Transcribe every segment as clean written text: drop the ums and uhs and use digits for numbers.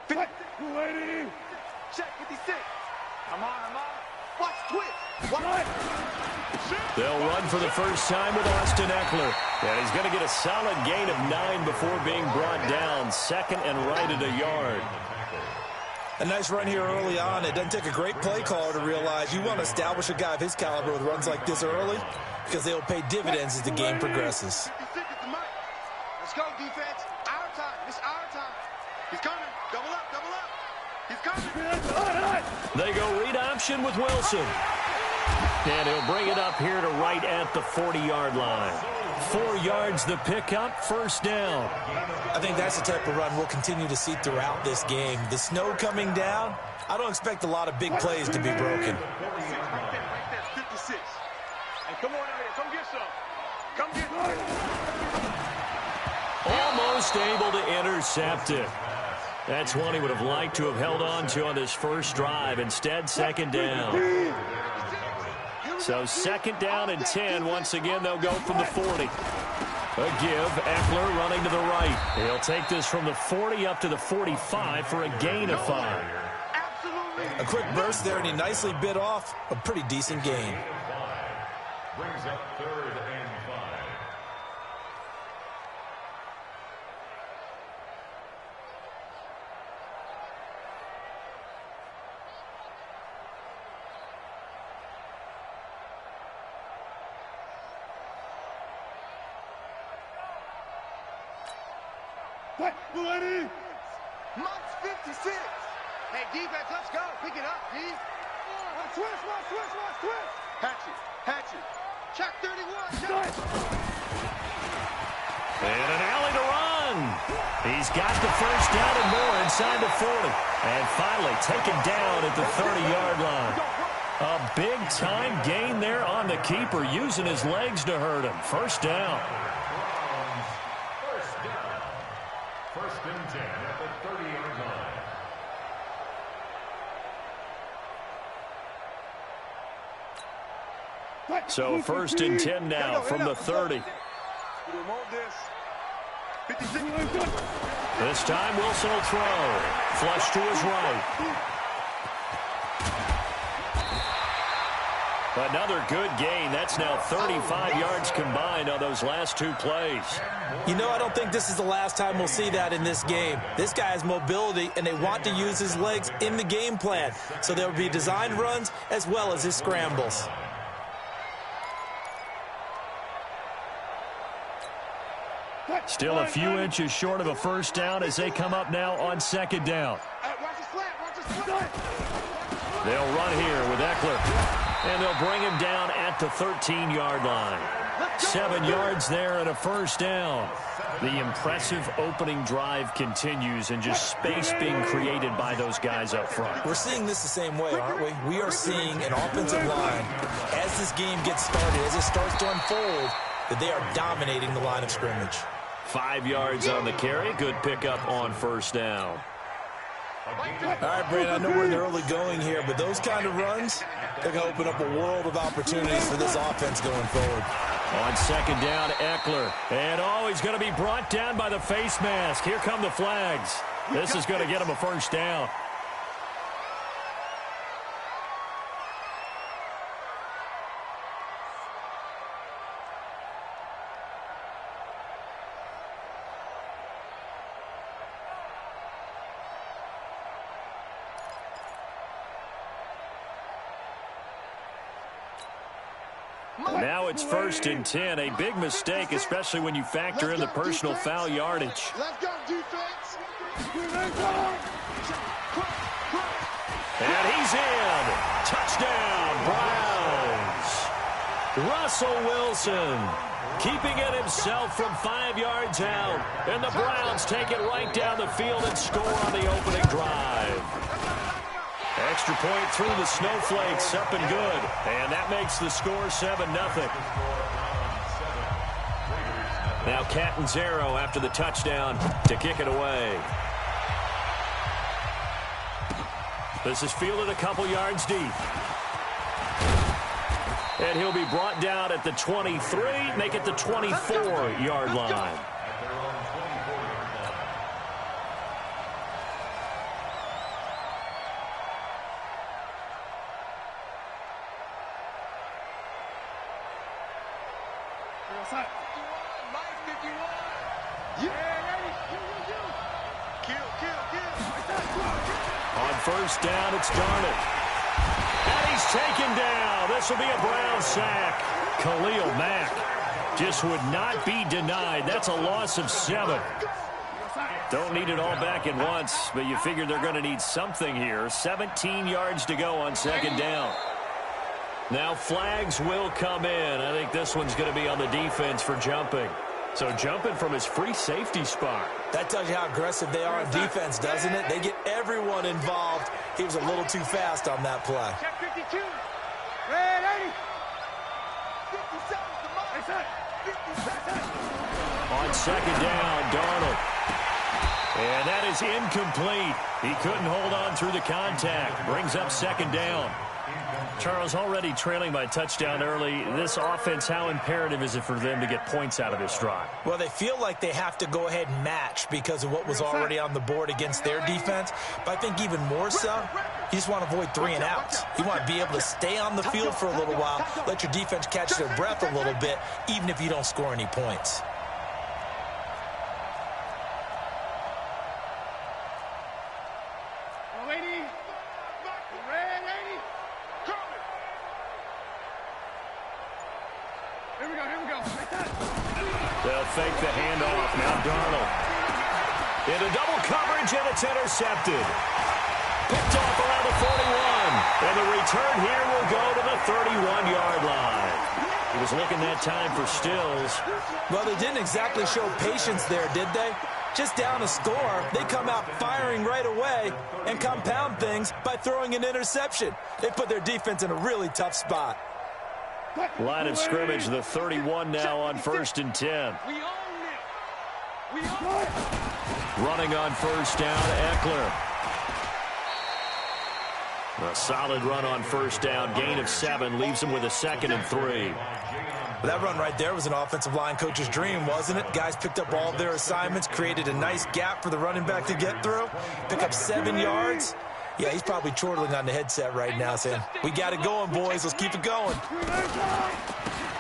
Ready. Check 56. I'm on. Watch twist. Watch. They'll run for the first time with Austin Eckler. And he's going to get a solid gain of 9 before being brought down. Second and right at a yard. A nice run here early on. It doesn't take a great play caller to realize you want to establish a guy of his caliber with runs like this early because they will pay dividends as the game progresses. Let's go, defense. Our time. It's our time. He's coming. Double up. He's coming. They go read option with Wilson. And he'll bring it up here to right at the 40-yard line. 4 yards the pickup, first down. I think that's the type of run we'll continue to see throughout this game. The snow coming down, I don't expect a lot of big plays to be broken. Right there, 56. Hey, come on out here. Come get some. Come get some. Almost able to intercept it. That's one he would have liked to have held on to on this first drive. Instead, second down. So second down and 10. Once again, they'll go from the 40. A give. Eckler running to the right. He'll take this from the 40 up to the 45 for a gain of 5. A quick burst there, and he nicely bit off a pretty decent gain. Brings up 3rd and 5. Ready. Monk's 56. Hey, defense, let's go. Pick it up, D. Watch twist. Hatchet. Check 31. And an alley to run. He's got the first down and more inside the 40. And finally taken down at the 30-yard line. A big-time gain there on the keeper, using his legs to hurt him. First down. First and 10 at the 30-yard line. So first and 10 now from the 30. This time Wilson will throw. Flush to his right. Another good gain. That's now 35 yards combined on those last 2 plays. You know, I don't think this is the last time we'll see that in this game. This guy has mobility, and they want to use his legs in the game plan. So there will be designed runs as well as his scrambles. Still a few inches short of a first down as they come up now on second down. They'll run here with Eckler. And they'll bring him down at the 13-yard line. 7 yards there and a first down. The impressive opening drive continues, and just space being created by those guys up front. We're seeing this the same way, aren't we? We are seeing an offensive line, as this game gets started, as it starts to unfold, that they are dominating the line of scrimmage. 5 yards on the carry. Good pickup on first down. All right, Brandon, I know we're in the early going here, but those kind of runs, they're going to open up a world of opportunities for this offense going forward. On second down, Eckler. And, he's going to be brought down by the face mask. Here come the flags. This is going to get him a first down. Now it's first and 10. A big mistake, especially when you factor in the personal foul yardage. Let's go, defense. And he's in. Touchdown, Browns. Russell Wilson keeping it himself from 5 yards out. And the Browns take it right down the field and score on the opening drive. Extra point through the snowflakes, up and good. And that makes the score 7-0. Now Catanzaro after the touchdown to kick it away. This is fielded a couple yards deep. And he'll be brought down at the 23, make it the 24-yard line. On first down, it's Darnold. And he's taken down. This will be a Brown sack. Khalil Mack just would not be denied. That's a loss of 7. Don't need it all back at once, but you figure they're going to need something here. 17 yards to go on second down. Now flags will come in. I think this one's going to be on the defense for jumping. So jumping from his free safety spot. That tells you how aggressive they are on defense, doesn't it? They get everyone involved. He was a little too fast on that play. Check 52. Red 80. 57's the mark. 57. On second down, Darnold. And that is incomplete. He couldn't hold on through the contact. Brings up second down. Charles, already trailing by touchdown early. This offense, how imperative is it for them to get points out of this drive? Well, they feel like they have to go ahead and match because of what was already on the board against their defense. But I think even more so, you just want to avoid 3 and outs. You want to be able to stay on the field for a little while, let your defense catch their breath a little bit, even if you don't score any points. They'll fake the handoff. Now Darnold. Into double coverage, and it's intercepted. Picked off around the 41. And the return here will go to the 31-yard line. He was looking that time for Stills. Well, they didn't exactly show patience there, did they? Just down a score, they come out firing right away and compound things by throwing an interception. They put their defense in a really tough spot. Line of scrimmage, the 31 now on first and 10. Running on first down, Eckler. A solid run on first down, gain of 7, leaves him with a 2nd and 3. That run right there was an offensive line coach's dream, wasn't it? Guys picked up all of their assignments, created a nice gap for the running back to get through, pick up 7 yards. Yeah, he's probably chortling on the headset right now saying, we got it going, boys. Let's keep it going.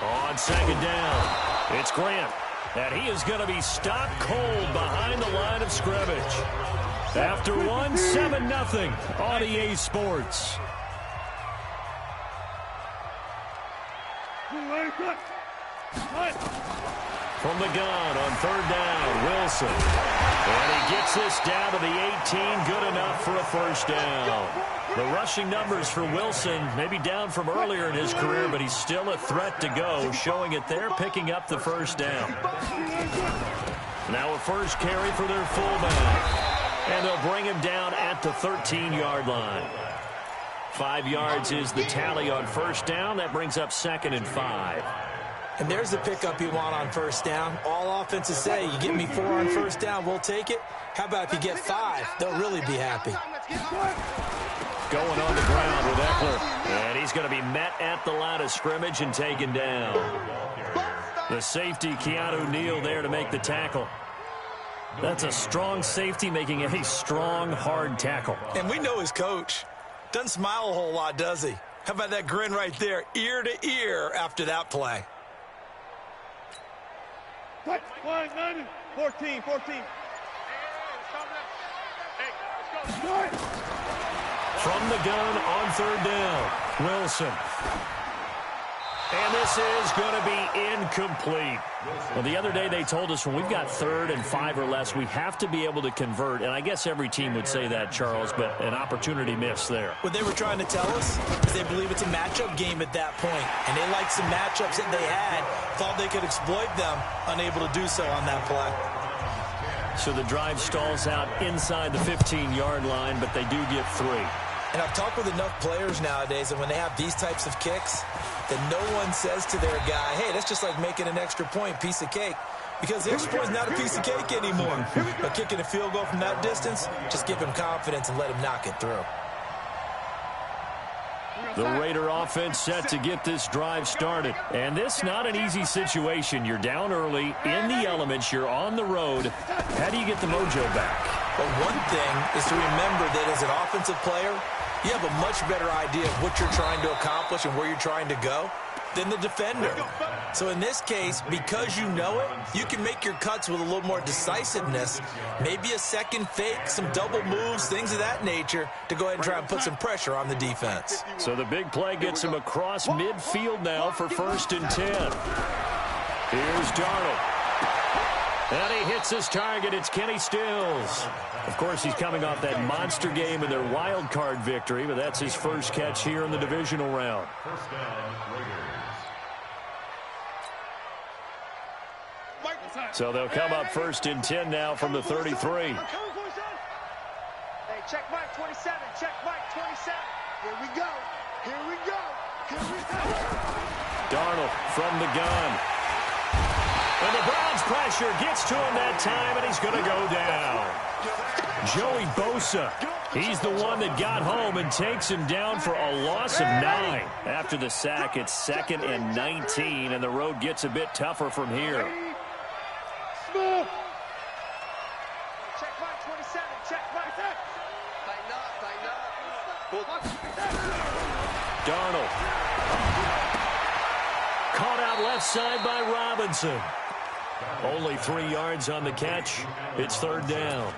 On second down, it's Grant. And he is going to be stopped cold behind the line of scrimmage. After one, 7-0 on EA Sports. From the gun on third down, Wilson. And he gets this down to the 18, good enough for a first down. The rushing numbers for Wilson maybe down from earlier in his career, but he's still a threat to go, showing it there, picking up the first down. Now a first carry for their fullback. And they'll bring him down at the 13-yard line. 5 yards is the tally on first down. That brings up 2nd and 5. And there's the pickup you want on first down. All offenses say, you get me 4 on first down, we'll take it. How about if you get 5? They'll really be happy. Going on the ground with Eckler. And he's going to be met at the line of scrimmage and taken down. The safety, Keanu Neal, there to make the tackle. That's a strong safety making a strong, hard tackle. And we know his coach. Doesn't smile a whole lot, does he? How about that grin right there, ear to ear after that play? 14. From the gun on third down, Wilson. And this is going to be incomplete. Well, the other day they told us when we've got 3rd and 5 or less, we have to be able to convert. And I guess every team would say that, Charles, but an opportunity missed there. What they were trying to tell us is they believe it's a matchup game at that point. And they liked some matchups that they had, thought they could exploit them, unable to do so on that play. So the drive stalls out inside the 15-yard line, but they do get 3. And I've talked with enough players nowadays, and when they have these types of kicks, that no one says to their guy, hey, that's just like making an extra point, piece of cake. Because the extra point is not a piece of cake anymore. But kicking a field goal from that distance, just give him confidence and let him knock it through. The Raider offense set to get this drive started. And this not an easy situation. You're down early, in the elements, you're on the road. How do you get the mojo back? Well, one thing is to remember that as an offensive player, you have a much better idea of what you're trying to accomplish and where you're trying to go. than the defender. So in this case, because you know it, you can make your cuts with a little more decisiveness, maybe a second fake, some double moves, things of that nature, to go ahead and try and put some pressure on the defense. So the big play gets him across midfield now for 1st and 10. Here's Darnold. And he hits his target. It's Kenny Stills. Of course, he's coming off that monster game in their wild card victory, but that's his first catch here in the divisional round. First down, Raiders. So they'll come up 1st and 10 now from the 33. Hey, check Mike 27. Check Mike 27. Here we go. Here we go. Here we go. Darnold from the gun. And the Browns pressure gets to him that time, and he's going to go down. Joey Bosa, he's the one that got home and takes him down for a loss of 9. After the sack, it's 2nd and 19, and the road gets a bit tougher from here. Check Mike 27. Check Mike. Tighten up. Darnold. Caught out left side by Robinson. Only 3 yards on the catch. It's 3rd down.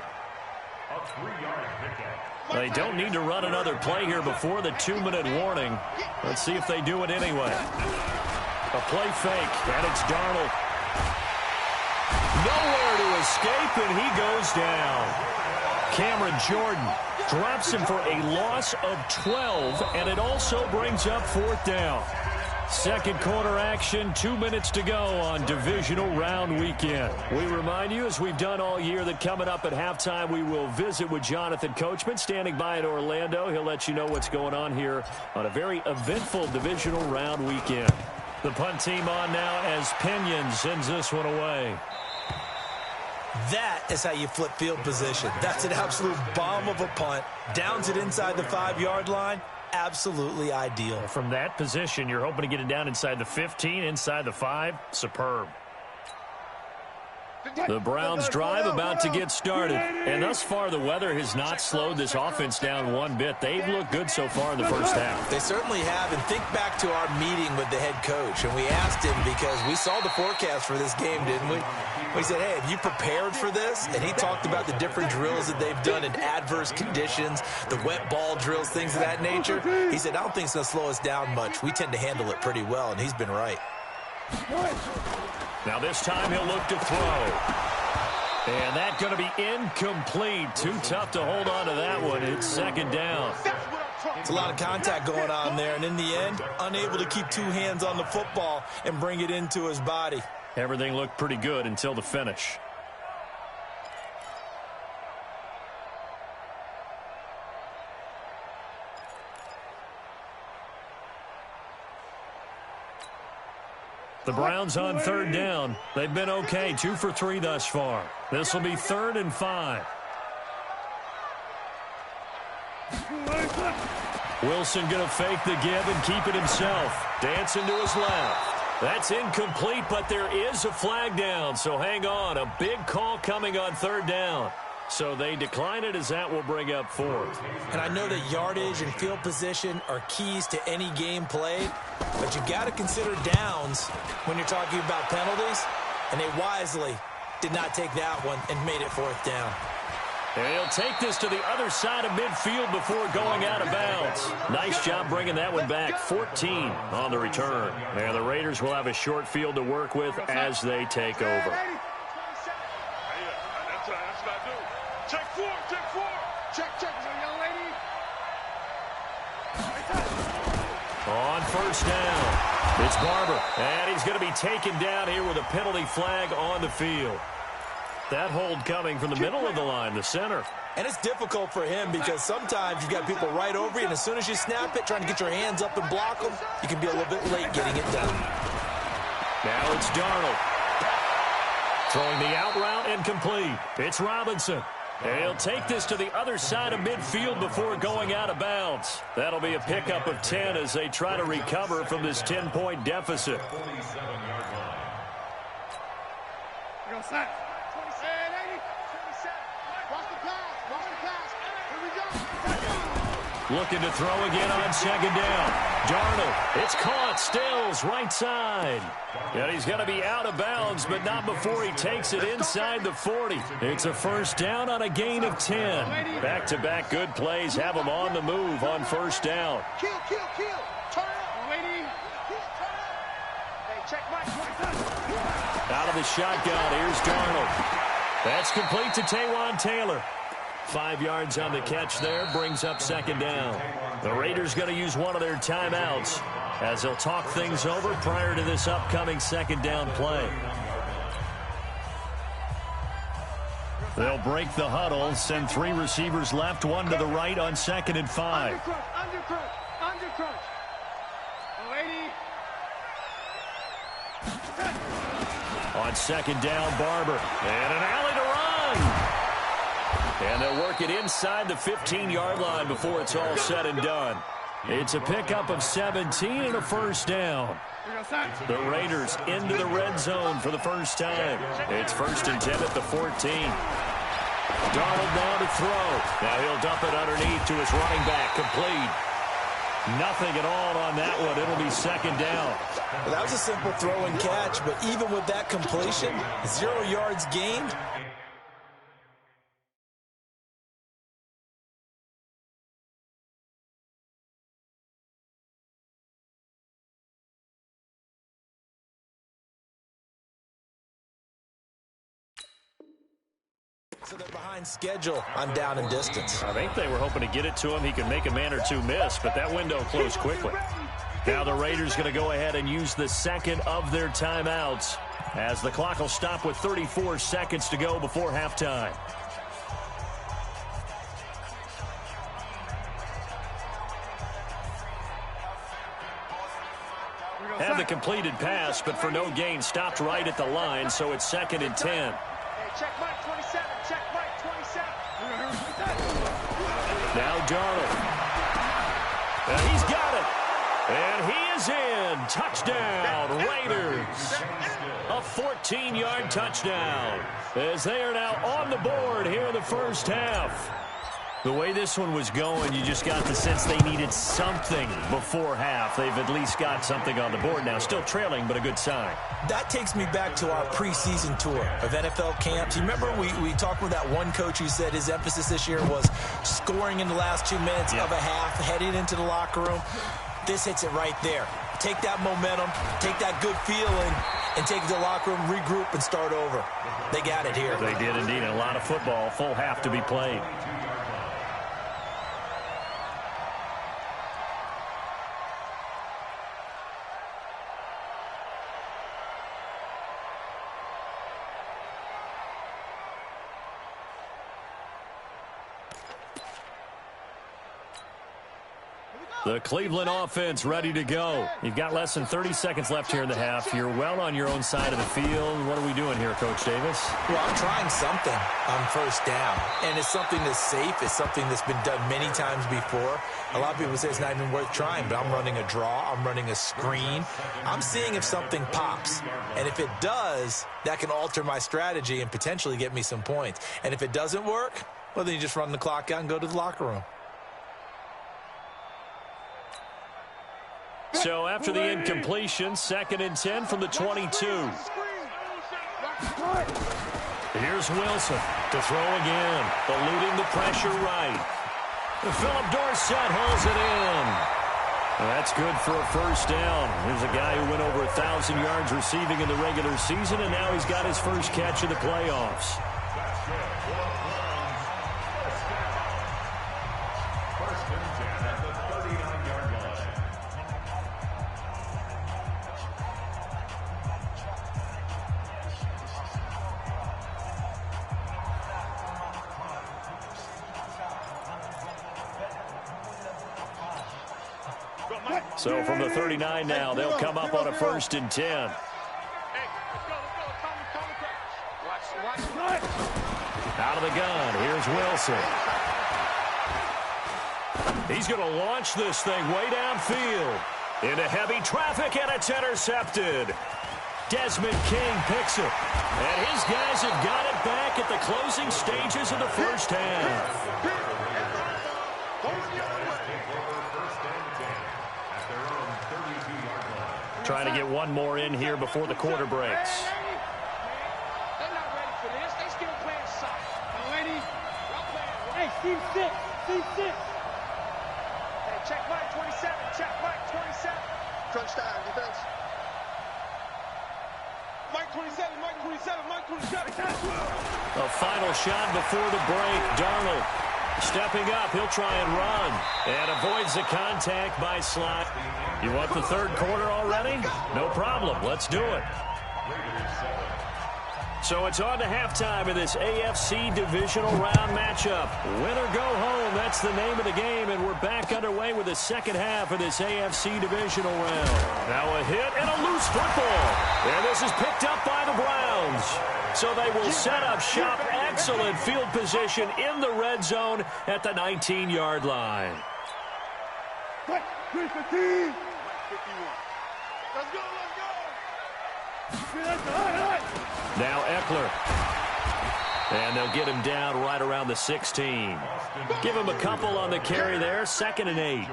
A 3-yard pickup. They don't need to run another play here before the 2-minute warning. Let's see if they do it anyway. A play fake, and it's Darnold. Nowhere to escape, and he goes down. Cameron Jordan drops him for a loss of 12, and it also brings up 4th down. Second quarter action, 2 minutes to go on divisional round weekend. We remind you, as we've done all year, that coming up at halftime, we will visit with Jonathan Coachman, standing by in Orlando. He'll let you know what's going on here on a very eventful divisional round weekend. The punt team on now as Pinion sends this one away. That is how you flip field position. That's an absolute bomb of a punt. Downs it inside the 5-yard line. Absolutely ideal. From that position, you're hoping to get it down inside the 15, inside the 5. Superb. The Browns drive about to get started. And thus far, the weather has not slowed this offense down one bit. They've looked good so far in the first half. They certainly have. And think back to our meeting with the head coach. And we asked him, because we saw the forecast for this game, didn't we? We said, hey, have you prepared for this? And he talked about the different drills that they've done in adverse conditions, the wet ball drills, things of that nature. He said, I don't think it's going to slow us down much. We tend to handle it pretty well, and he's been right. Now this time he'll look to throw. And that's going to be incomplete. Too tough to hold on to that one. It's 2nd down. It's a lot of contact going on there, and in the end, unable to keep 2 hands on the football and bring it into his body. Everything looked pretty good until the finish. The Browns on 3rd down. They've been okay, 2 for 3 thus far. This will be 3rd and 5. Wilson going to fake the give and keep it himself. Dancing to his left. That's incomplete, but there is a flag down, so hang on. A big call coming on 3rd down. So they decline it, as that will bring up 4th. And I know that yardage and field position are keys to any game played, but you got to consider downs when you're talking about penalties, and they wisely did not take that one and made it 4th down. And he'll take this to the other side of midfield before going out of bounds. Nice job bringing that one back. 14 on the return. And the Raiders will have a short field to work with as they take over. Check 4. Check, young lady. On 1st down, it's Barber. And he's going to be taken down here with a penalty flag on the field. That hold coming from the middle of the line, the center. And it's difficult for him because sometimes you've got people right over you, and as soon as you snap it, trying to get your hands up and block them, you can be a little bit late getting it done. Now it's Darnold. Throwing the out route incomplete. It's Robinson. And he'll take this to the other side of midfield before going out of bounds. That'll be a pickup of 10 as they try to recover from this 10-point deficit. 47-yard line. Go sack. 27. Watch the pass. Here we go. Looking to throw again on second down. Darnold, it's caught. Stills, right side. And he's going to be out of bounds, but not before he takes it inside the 40. It's a first down on a gain of 10. Back-to-back good plays have him on the move on first down. Kill. Turn up. Waiting. Hey, check Mike. Out of the shotgun, here's Darnold. That's complete to Taywan Taylor. 5 yards on the catch there, brings up second down. The Raiders going to use one of their timeouts as they'll talk things over prior to this upcoming second down play. They'll break the huddle, send 3 receivers left, 1 to the right on 2nd and 5. Under crunch. Lady. On second down, Barber. And an alley to run. And they'll work it inside the 15-yard line before it's all said and done. It's a pickup of 17 and a first down. The Raiders into the red zone for the first time. It's 1st and 10 at the 14. Darnold now to throw. Now he'll dump it underneath to his running back, complete. Nothing at all on that one. It'll be second down. Well, that was a simple throw and catch, but even with that completion, 0 yards gained. So they're behind schedule on down and distance. I think they were hoping to get it to him. He could make a man or two miss, but that window closed quickly. Now the Raiders going to go ahead and use the second of their timeouts as the clock will stop with 34 seconds to go before halftime. Had the completed pass, but for no gain, stopped right at the line, so it's 2nd and 10. Check Mike 27. Check Mike 27. Now Darnold. And he's got it. And he is in. Touchdown, Raiders. A 14-yard touchdown as they are now on the board here in the first half. The way this one was going, you just got the sense they needed something before half. They've at least got something on the board now. Still trailing, but a good sign. That takes me back to our preseason tour of NFL camps. You remember we talked with that one coach who said his emphasis this year was scoring in the last 2 minutes of a half, heading into the locker room. This hits it right there. Take that momentum, take that good feeling, and take it to the locker room, regroup, and start over. They got it here. They did indeed. A lot of football, full half to be played. The Cleveland offense ready to go. You've got less than 30 seconds left here in the half. You're well on your own side of the field. What are we doing here, Coach Davis? Well, I'm trying something on first down, and it's something that's safe. It's something that's been done many times before. A lot of people say it's not even worth trying, but I'm running a draw. I'm running a screen. I'm seeing if something pops, and if it does, that can alter my strategy and potentially get me some points. And if it doesn't work, well, then you just run the clock out and go to the locker room. So after the incompletion, 2nd and 10 from the 22. Here's Wilson to throw again, eluding the pressure right. Philip Dorsett holds it in. That's good for a first down. Here's a guy who went over 1,000 yards receiving in the regular season, and now he's got his first catch of the playoffs. So from the 39 now, they'll come up on a 1st and 10. Out of the gun, here's Wilson. He's going to launch this thing way downfield. Into heavy traffic, and it's intercepted. Desmond King picks it. And his guys have got it back at the closing stages of the first half. Trying to get one more in here before the quarter breaks. They're not ready for this. They still playing soft. Hey, team 6. Team 6. Hey, check Mike 27. Check Mike 27. Crunch time, defense. Mike 27. Mike 27. Mike 27. A final shot before the break. Darnold stepping up. He'll try and run. And avoids the contact by Slot. You want the third quarter already? No problem. Let's do it. So it's on to halftime in this AFC divisional round matchup. Win or go home, that's the name of the game, and we're back underway with the second half of this AFC divisional round. Now a hit and a loose football. And this is picked up by the Browns. So they will set up shop. Excellent field position in the red zone at the 19-yard line. 3-15. 51. Let's go, Now Eckler. And they'll get him down right around the 16. Give him a couple on the carry there. 2nd and 8.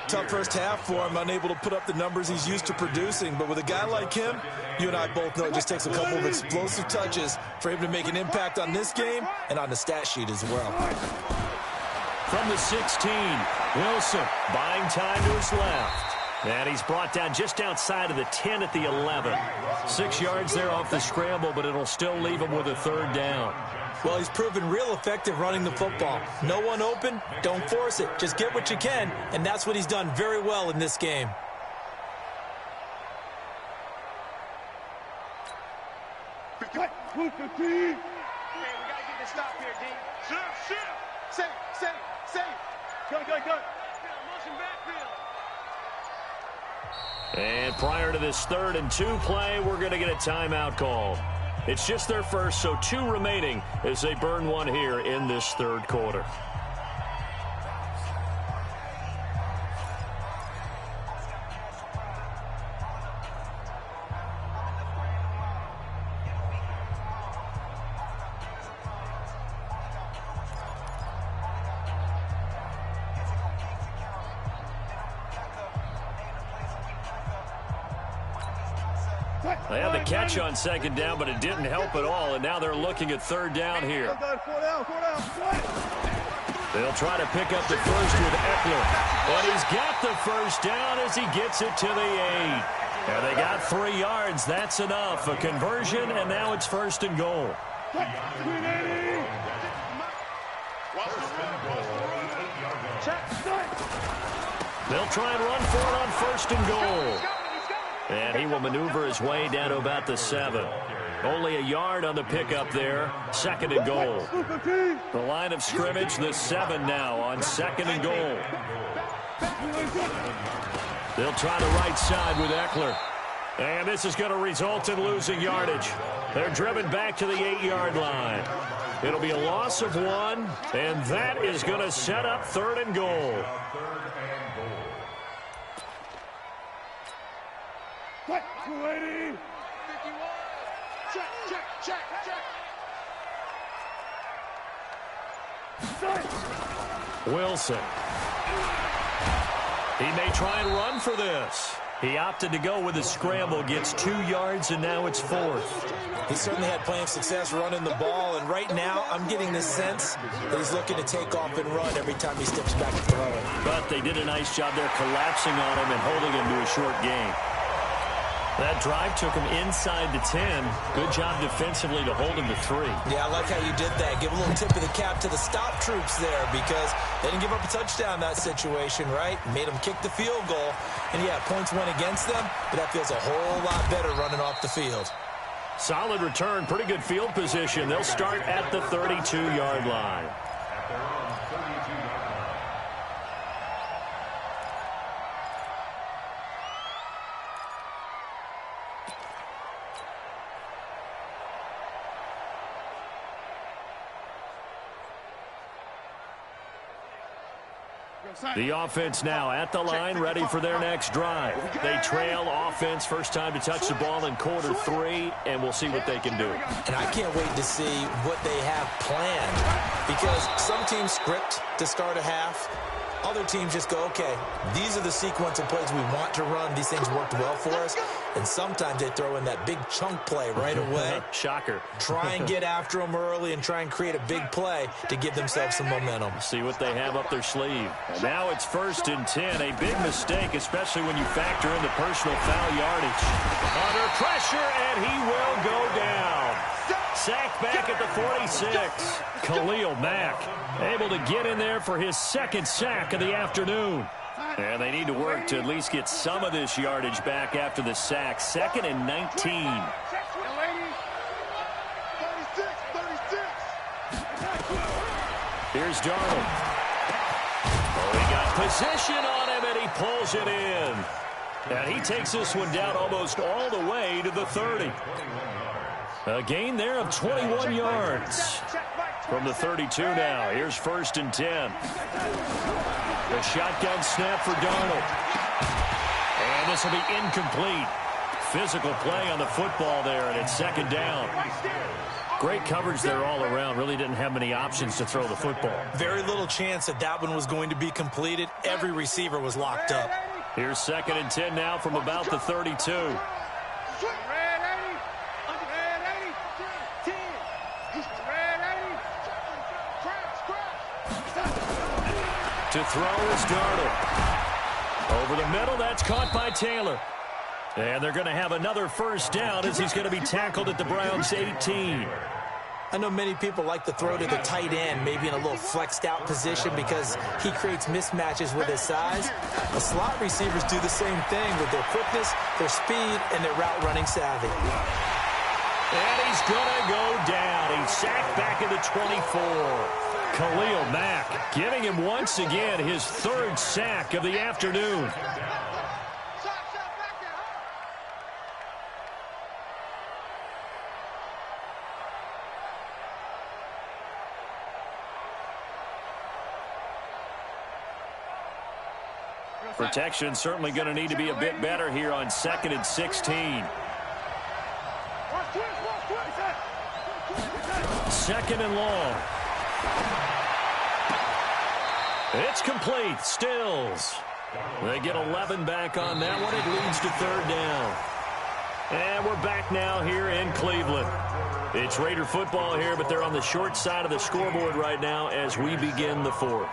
Tough first half for him, unable to put up the numbers he's used to producing. But with a guy like him, you and I both know it just takes a couple of explosive touches for him to make an impact on this game and on the stat sheet as well. From the 16, Wilson buying time to his left. And he's brought down just outside of the 10 at the 11. 6 yards there off the scramble, but it'll still leave him with a third down. Well, he's proven real effective running the football. No one open, don't force it. Just get what you can, and that's what he's done very well in this game. Hey, we got to get this stop here, D. Safe. Go. Motion backfield. And prior to this 3rd and 2 play, we're going to get a timeout call. It's just their first, so 2 remaining as they burn one here in this 3rd quarter. They had the catch on 2nd down, but it didn't help at all, and now they're looking at 3rd down here. 4 down. They'll try to pick up the first with Eckler, but he's got the first down as he gets it to the 8. And they got 3 yards. That's enough. A conversion, and now it's 1st and goal. They'll try and run for it on 1st and goal. And he will maneuver his way down to about the 7. Only a yard on the pickup there. 2nd and goal. The line of scrimmage, the 7 now on 2nd and goal. They'll try the right side with Eckler. And this is going to result in losing yardage. They're driven back to the 8-yard line. It'll be a loss of 1, and that is going to set up 3rd and goal. What? 280. 51. Check. Wilson. He may try and run for this. He opted to go with a scramble, gets 2 yards, and now it's 4th. He certainly had plenty of success running the ball, and right now I'm getting the sense that he's looking to take off and run every time he steps back to throw it. But they did a nice job there collapsing on him and holding him to a short gain. That drive took him inside the 10. Good job defensively to hold him to 3. Yeah, I like how you did that. Give a little tip of the cap to the stop troops there because they didn't give up a touchdown in that situation, right? Made them kick the field goal. And, yeah, points went against them, but that feels a whole lot better running off the field. Solid return, pretty good field position. They'll start at the 32-yard line. The offense now at the line, ready for their next drive. They trail offense, first time to touch the ball in quarter 3, and we'll see what they can do. And I can't wait to see what they have planned because some teams script to start a half. Other teams just go, okay, these are the sequence of plays we want to run. These things worked well for us. And sometimes they throw in that big chunk play right away. Shocker. Try and get after them early and try and create a big play to give themselves some momentum. See what they have up their sleeve. And now it's 1st and 10. A big mistake, especially when you factor in the personal foul yardage. Under pressure, and he will go down. Sacked back at the 46. Khalil Mack able to get in there for his 2nd sack of the afternoon. And they need to work to at least get some of this yardage back after the sack. 2nd and 19. Here's Darnold. Oh, he got position on him, and he pulls it in. And he takes this one down almost all the way to the 30. A gain there of 21 yards. From the 32 now. Here's 1st and 10. The shotgun snap for Darnold. And this will be incomplete. Physical play on the football there, and it's 2nd down. Great coverage there all around. Really didn't have many options to throw the football. Very little chance that that one was going to be completed. Every receiver was locked up. Here's 2nd and 10 now from about the 32. To throw is Darnold. Over the middle, that's caught by Taylor. And they're going to have another 1st down as he's going to be tackled at the Browns' 18. I know many people like to throw to the tight end, maybe in a little flexed out position because he creates mismatches with his size. The slot receivers do the same thing with their quickness, their speed, and their route running savvy. And he's going to go down. He's sacked back at the 24. Khalil Mack giving him once again his 3rd sack of the afternoon. Protection certainly going to need to be a bit better here on 2nd and 16. 2nd and long. It's complete. Stills. They get 11 back on that one. It leads to 3rd down. And we're back now here in Cleveland. It's Raider football here, but they're on the short side of the scoreboard right now as we begin the 4th.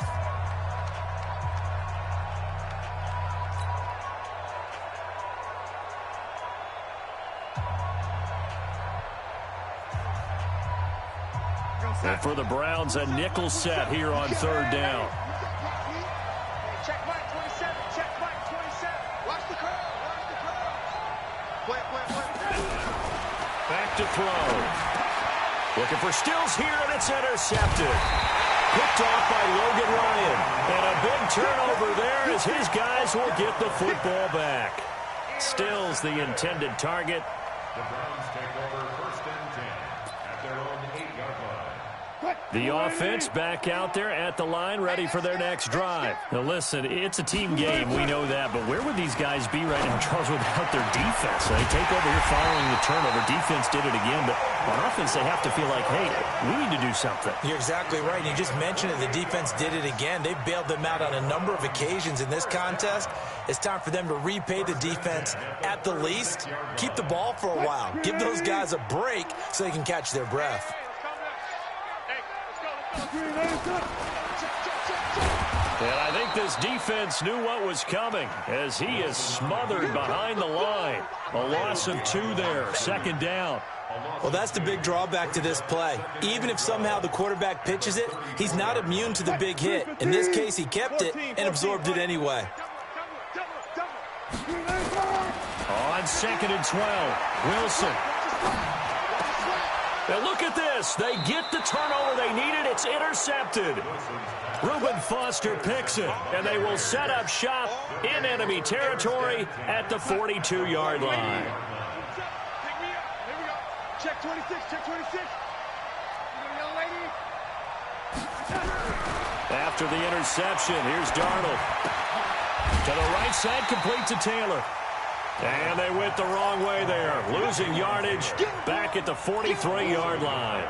And for the Browns, a nickel set here on 3rd down. Check Mike 27. Check Mike 27. Watch the curl. Watch the curl. Play. Back to throw. Looking for Stills here, and it's intercepted. Picked off by Logan Ryan. And a big turnover there as his guys will get the football back. Stills the intended target. The Browns take over 1st and 10 at their own 8-yard line. The offense back out there at the line, ready for their next drive. Now listen, it's a team game, we know that, but where would these guys be right now, Charles, without their defense? They take over here following the turnover. Defense did it again, but on offense they have to feel like, hey, we need to do something. You're exactly right. You just mentioned it. The defense did it again. They bailed them out on a number of occasions in this contest. It's time for them to repay the defense at the least. Keep the ball for a while. Give those guys a break so they can catch their breath. And I think this defense knew what was coming as he is smothered behind the line. A loss of 2 there, 2nd down. Well, that's the big drawback to this play. Even if somehow the quarterback pitches it, he's not immune to the big hit. In this case, he kept it and absorbed it anyway. On 2nd and 12, Wilson. Now look at this. They get the turnover they needed. It's intercepted. Reuben Foster picks it, and they will set up shop in enemy territory at the 42-yard line. Check 26, check 26. Young lady. After the interception, here's Darnold. To the right side, complete to Taylor. And they went the wrong way there, losing yardage back at the 43-yard line.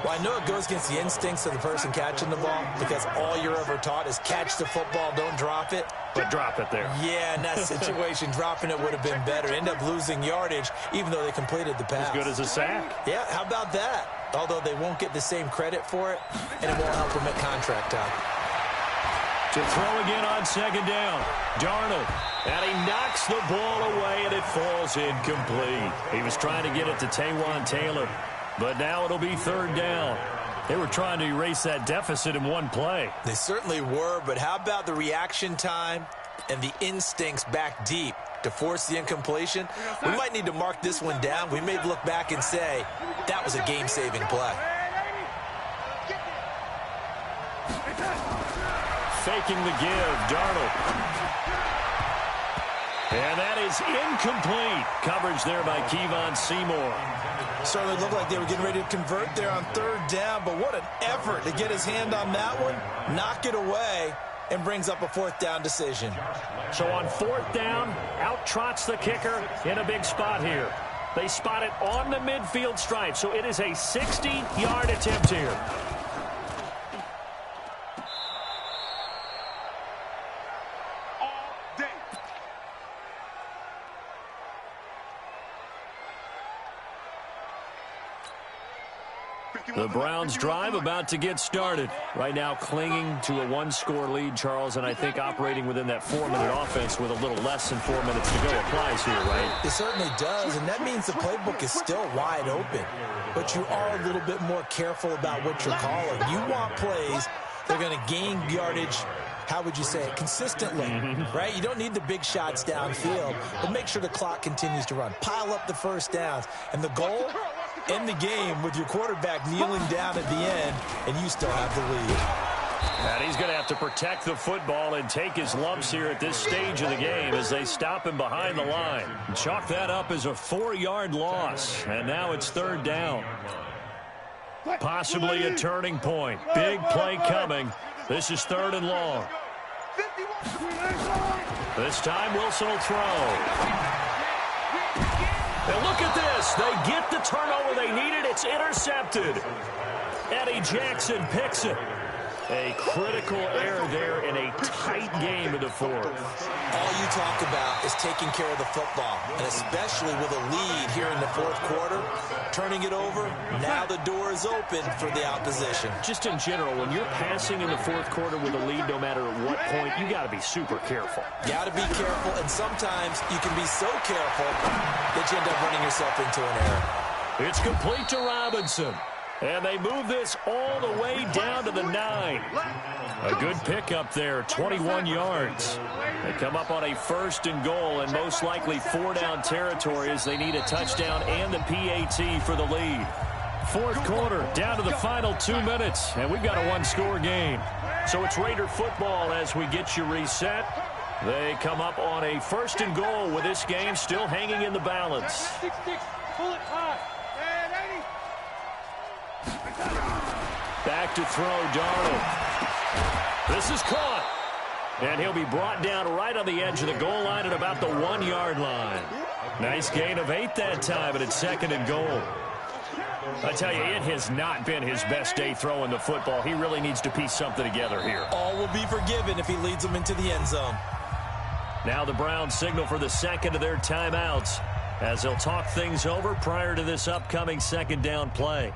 Well, I know it goes against the instincts of the person catching the ball because all you're ever taught is catch the football, don't drop it. But drop it there. Yeah, in that situation, dropping it would have been better. End up losing yardage, even though they completed the pass. As good as a sack. Yeah, how about that? Although they won't get the same credit for it, and it won't help them at contract time. To throw again on second down. Darnold. And he knocks the ball away, and it falls incomplete. He was trying to get it to Taywan Taylor, but now it'll be third down. They were trying to erase that deficit in one play. They certainly were, but how about the reaction time and the instincts back deep to force the incompletion? We might need to mark this one down. We may look back and say that was a game-saving play. Faking the give, Darnold. And that is incomplete. Coverage there by Kevon Seymour. Certainly looked like they were getting ready to convert there on third down, but what an effort to get his hand on that one, knock it away, and brings up a fourth down decision. So on fourth down, out trots the kicker in a big spot here. They spot it on the midfield stripe, so it is a 60-yard attempt here. The Browns drive about to get started. Right now clinging to a one-score lead, Charles, and I think operating within that 4-minute offense with a little less than 4 minutes to go applies here, right? It certainly does, and that means the playbook is still wide open. But you are a little bit more careful about what you're calling. You want plays that are going to gain yardage, how would you say it, consistently, right? You don't need the big shots downfield, but make sure the clock continues to run. Pile up the first downs, and the goal, end the game with your quarterback kneeling down at the end, and you still have the lead. And he's going to have to protect the football and take his lumps here at this stage of the game as they stop him behind the line. Chalk that up as a 4-yard loss, and now it's third down. Possibly a turning point. Big play coming. This is third and long. This time Wilson will throw. And look at this. They get the turnover they needed. It's intercepted. Eddie Jackson picks it. A critical error there in a tight game in the fourth. All you talk about is taking care of the football, and especially with a lead here in the fourth quarter, turning it over, now the door is open for the opposition. Just in general, when you're passing in the fourth quarter with a lead, no matter at what point, you got to be super careful. Got to be careful, and sometimes you can be so careful that you end up running yourself into an error. It's complete to Robinson. And they move this all the way down to the 9. A good pickup there, 21 yards. They come up on a first and goal and most likely 4-down territory as they need a touchdown and the PAT for the lead. Fourth quarter, down to the final 2 minutes, and we've got a one-score game. So it's Raider football as we get you reset. They come up on a first and goal with this game still hanging in the balance. Pull it high. Back to throw, Darnold. This is caught. And he'll be brought down right on the edge of the goal line at about the 1-yard line. Nice gain of 8 that time, and it's second and goal. I tell you, it has not been his best day throwing the football. He really needs to piece something together here. All will be forgiven if he leads them into the end zone. Now the Browns signal for the second of their timeouts as they'll talk things over prior to this upcoming second down play.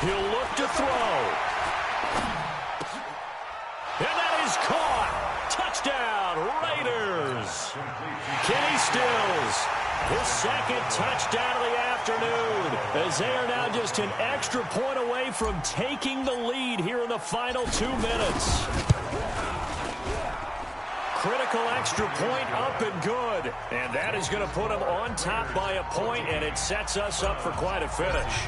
He'll look to throw. And that is caught. Touchdown, Raiders. Kenny Stills, his second touchdown of the afternoon, as they are now just an extra point away from taking the lead here in the final 2 minutes. Critical extra point up and good. And that is going to put them on top by a point, and it sets us up for quite a finish.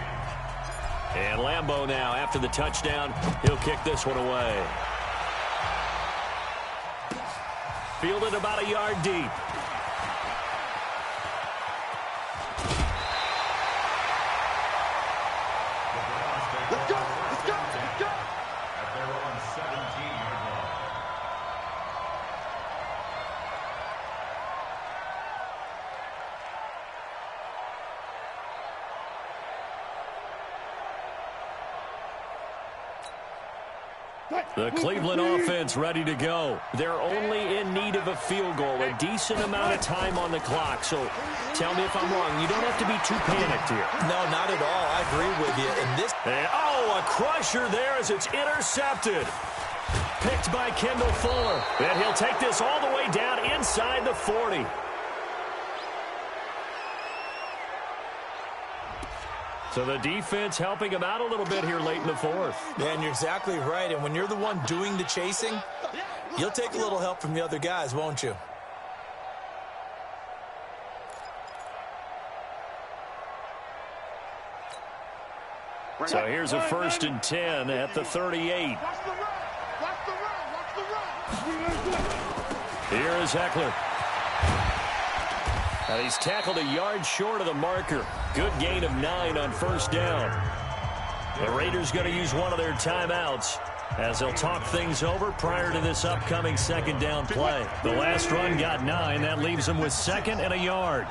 And Lambeau now, after the touchdown, he'll kick this one away. Fielded about a yard deep. The Cleveland offense ready to go. They're only in need of a field goal, a decent amount of time on the clock. So tell me if I'm wrong. You don't have to be too panicked here. No, not at all. I agree with you. A crusher there as it's intercepted. Picked by Kendall Fuller. And he'll take this all the way down inside the 40. So the defense helping him out a little bit here late in the fourth. Yeah, and you're exactly right. And when you're the one doing the chasing, you'll take a little help from the other guys, won't you? So here's a 1st and 10 at the 38. Here is Eckler. And he's tackled a yard short of the marker. Good gain of 9 on 1st down. The Raiders going to use one of their timeouts as they'll talk things over prior to this upcoming 2nd down play. The last run got 9. That leaves them with 2nd and a yard.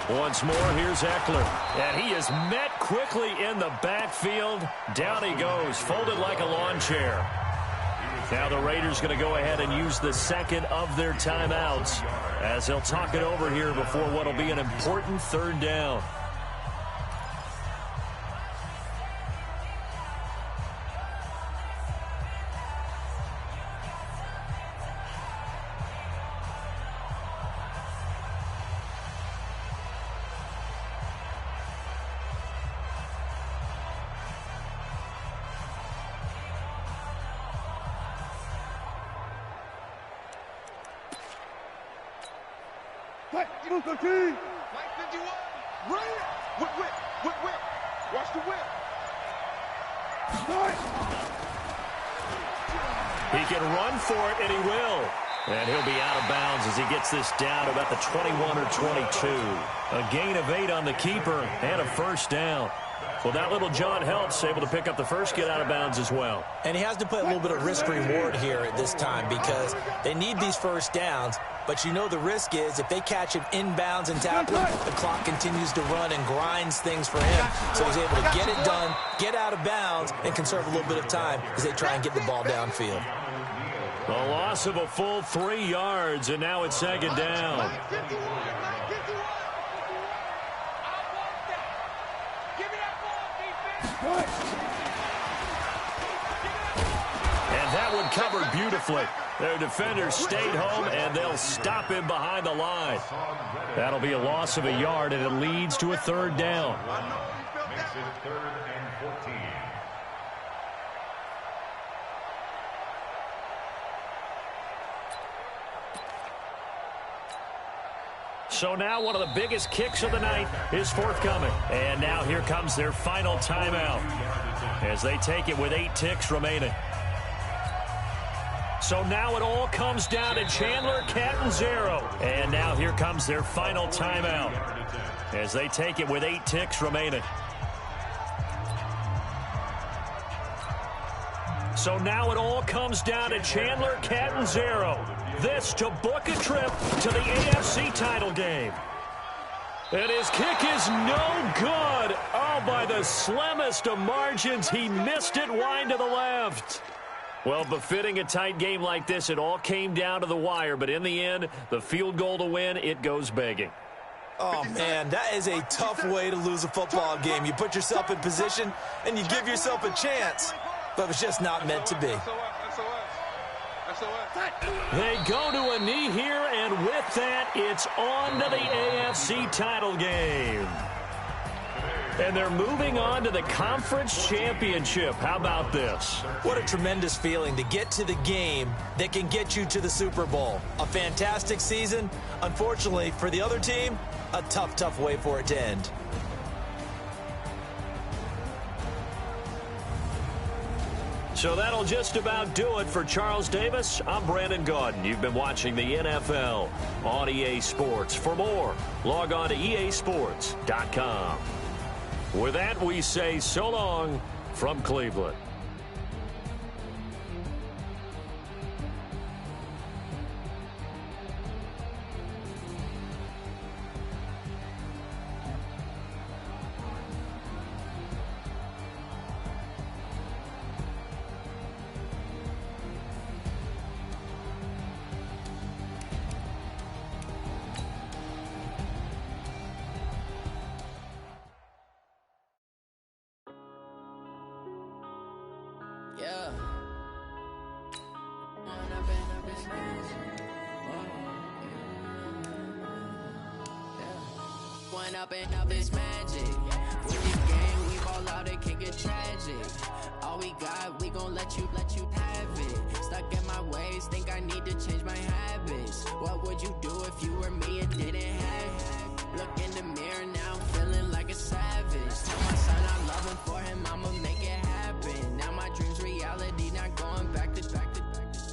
Once more, here's Eckler. And he is met quickly in the backfield. Down he goes, folded like a lawn chair. Now the Raiders going to go ahead and use the 2nd of their timeouts as they'll talk it over here before what will be an important 3rd down. Mike 51. Whip. Watch the whip. He can run for it, and he will. And he'll be out of bounds as he gets this down about the 21 or 22. A gain of 8 on the keeper and a 1st down. Well, that little John helps, able to pick up the first, get out of bounds as well. And he has to play a little bit of risk-reward here at this time because they need these 1st downs. But you know the risk is if they catch him inbounds and tackle him, the clock continues to run and grinds things for him. So he's able to get it done, get out of bounds, and conserve a little bit of time as they try and get the ball downfield. The loss of a full 3 yards, and now it's 2nd down. And that one covered beautifully. Their defenders stayed home, and they'll stop him behind the line. That'll be a loss of a yard, and it leads to a 3rd down. Makes it 3rd and 14. So now one of the biggest kicks of the night is forthcoming. And now here comes their final timeout as they take it with 8 ticks remaining. So now it all comes down to Chandler Catanzaro. And now here comes their final timeout as they take it with 8 ticks remaining. So now it all comes down to Chandler Catanzaro. This to book a trip to the AFC title game. And his kick is no good. Oh, by the slimmest of margins, he missed it wide to the left. Well, befitting a tight game like this, it all came down to the wire. But in the end, the field goal to win, it goes begging. Oh, man, that is a tough way to lose a football game. You put yourself in position, and you give yourself a chance. But it's just not meant to be. They go to a knee here, and with that, it's on to the AFC title game. And they're moving on to the conference championship. How about this? What a tremendous feeling to get to the game that can get you to the Super Bowl. A fantastic season. Unfortunately, for the other team, a tough, tough way for it to end. So that'll just about do it for Charles Davis. I'm Brandon Gaudin. You've been watching the NFL on EA Sports. For more, log on to easports.com. With that, we say so long from Cleveland. Yeah. When I've been up this magic. When up and up is magic. With the game, we ball out, it can get tragic. All we got, we gon' let you have it. Stuck in my ways, think I need to change my habits. What would you do if you were me and didn't have it? Look in the mirror now, I'm feeling like a savage. Tell my son I love him, for him I'ma make it happen. Now my dream's reality, not going back to.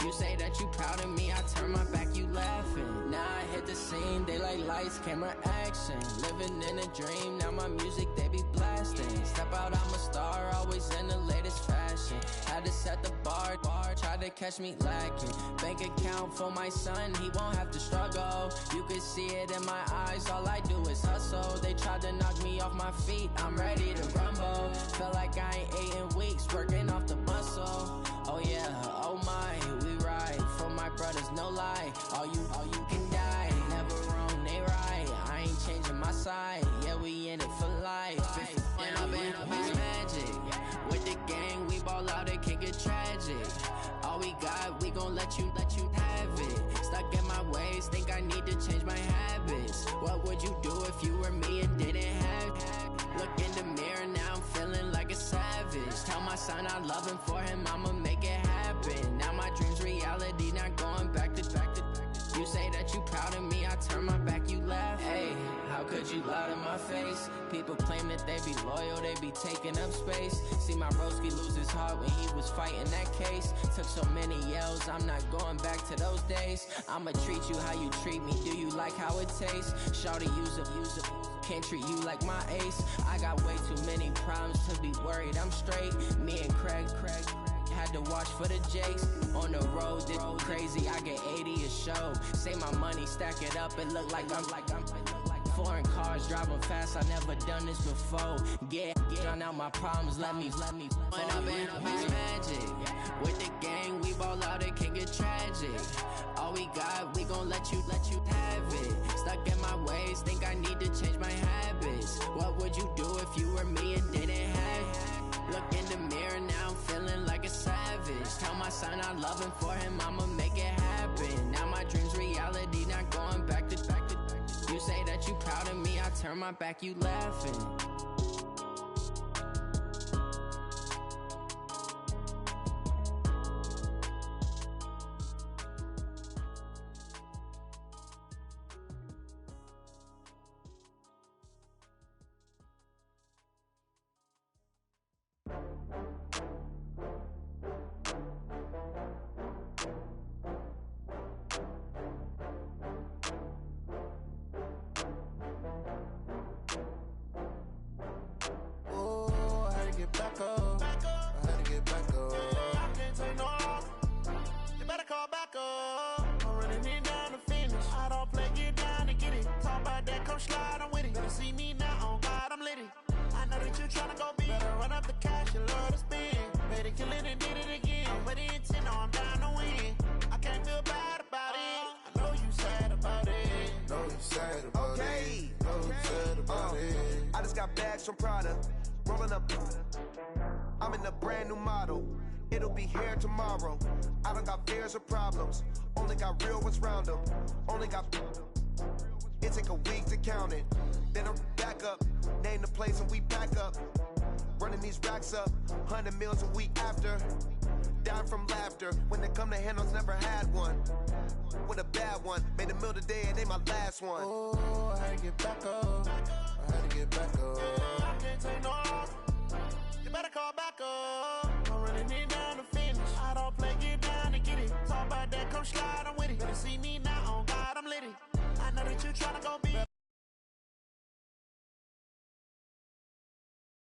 You say that you proud of me, I turn my back, you laughing. Now I hit the scene, they like lights, camera, action. Living in a dream, now my music, they be blasting. Step out, I'm a star, always in the latest fashion. Had to set the bar, try to catch me lacking. Bank account for my son, he won't have to struggle. You can see it in my eyes, all I do is hustle. They tried to knock me off my feet, I'm ready to rumble. Felt like I ain't ate in weeks, working off the muscle. Oh yeah, oh my, we ride for my brothers, no lie. All you can die, never wrong, they right. I ain't changing my side, yeah, we in it for life. When I've been up is magic. With the gang, we ball out, it can get tragic. All we got, we gon' let you have it. Stuck in my ways, think I need to change my habits. What would you do if you were me and didn't have it? Look in the mirror, now I'm feeling like a savage. Tell my son I love him, for him I'ma make it happen. Now my dream's reality, not going back to. You say that you proud of me, I turn my back, you laugh. Hey, how could you lie to my face? People claim that they be loyal, they be taking up space. See my broski lose his heart when he was fighting that case. Took so many yells, I'm not going back to those days. I'ma treat you how you treat me, do you like how it tastes? Shawty, use it. Can't treat you like my ace. I got way too many problems to be worried, I'm straight. Me and Craig had to watch for the Jakes. On the road, this crazy, I get 80 a show. Say my money, stack it up, it look like I'm foreign cars, driving fast, I never done this before. Get drown out my problems, let me. When I've been up is magic. With the gang, we ball out, it can get tragic. All we got, we gon' let you have it. Stuck in my ways, think I need to change my habits. What would you do if you were me and didn't have it? Look in the mirror, now I'm feeling like a savage. Tell my son I love him, for him I'ma make it happen. Now my dream's reality, not going back to. You say that you proud of me, I turn my back, you laughing. Back up. I had to get back up. I can't take no loss. You better call back up. I'm running it down to finish. I don't play, get down to get it. Talk about that, come slide, I'm with it. Better see me now, on God, I'm lit it. I know that you tryna go big. Better run up the cash, you love to spend. Better kill it and did it again. I'm with the intent, no, I'm down to win. I can't feel bad about it. I know you sad about it. Know you sad about it. Know you sad about it. I just got bags from Prada. Rolling up, I'm in a brand new model. It'll be here tomorrow. I don't got fears or problems. Only got real ones round them. Only got. It take a week to count it. Then I'm back up. Name the place and we pack up. Running these racks up. 100 meals a week after. Down from laughter. When they come to handles, never had one. With a bad one. Made a meal today and they my last one. Oh, I had to get back up. I had to get back up. I can't take no loss. You better call back up. I'm running it down to finish. I don't play, get down to get it. Talk about that, come slide, I'm with it. Better see me now, on God, I'm lit it. I know that you tryna go big.